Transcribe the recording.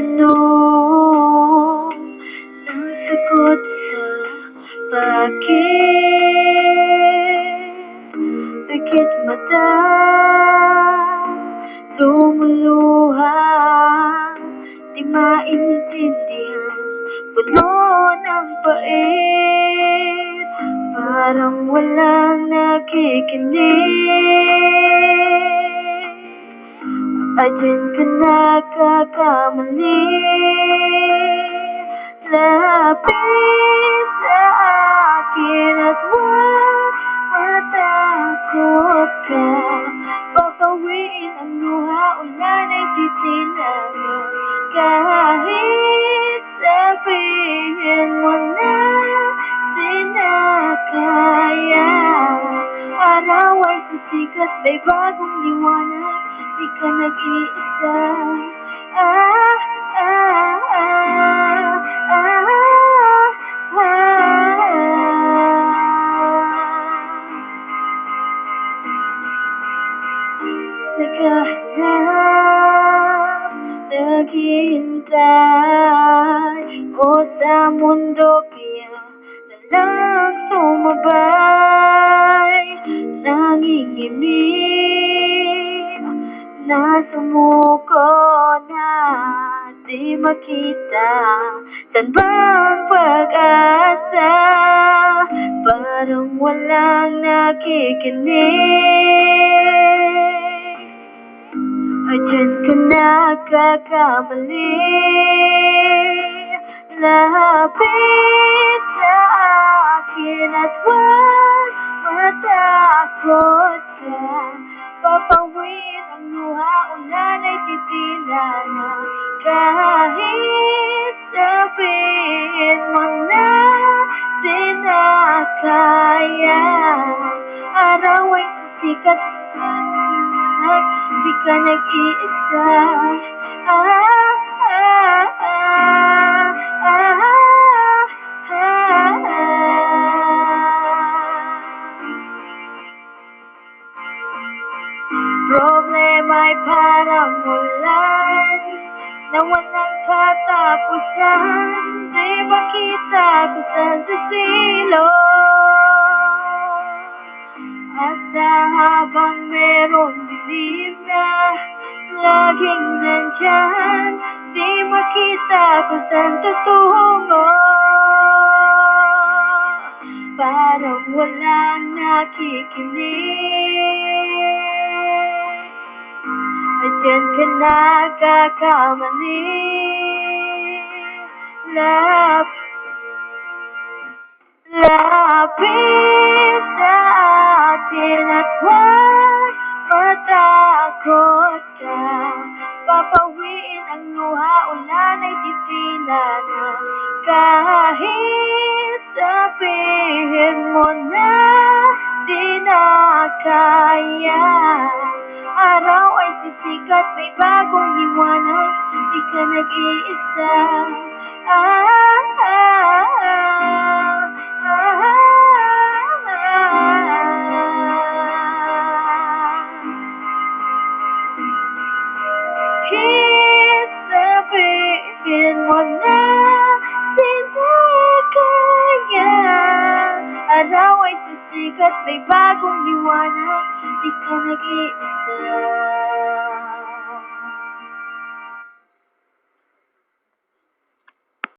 Anong sagot sa bakit mata lumuluha, di maintindihan, puno ng pait, parang walang nakikinig. Diyan ka nagkakamali, lapit sa akin at huwag matakot ka. Papawiin ang luha, ulan ay titilagan, kahit sabihin mo na di na kaya. Araw ay sisikat, may bagong liwanag, di ka nag-iisa. Naghahanap, naghihintay, o sa mundo kaya na lang sumabay, nanginginig na sumuko na di makita, saan ba ang pag-asa? Parang walang nakikinig. Diyan ka nagkakamali, lapit sa akin at huwag matakot ka. Papawiin ang luha, ulan ay titila na, kahit sabihin mo na di na kaya. Araw ay sisikat, di ka nag-iisa. Problema ay parang ulan na walang katapusan, di makita kung saan sisilong. At habang merong dilim na laging nandyan, di makita kung saan tutungo. Parang walang nakikinig. Diyan ka nagkakamali, lapit sa atin at huwag matakot ka. Papawiin ang luha, ulan ay titila na, kahit sabihin mo na di na kaya. Araw ay sisikat, may bagong liwanag, di ka nag-iisa. Kahit sabihin mo na di na kaya. Araw ay sisikat, may bagong liwanag, di ka nag-iisa.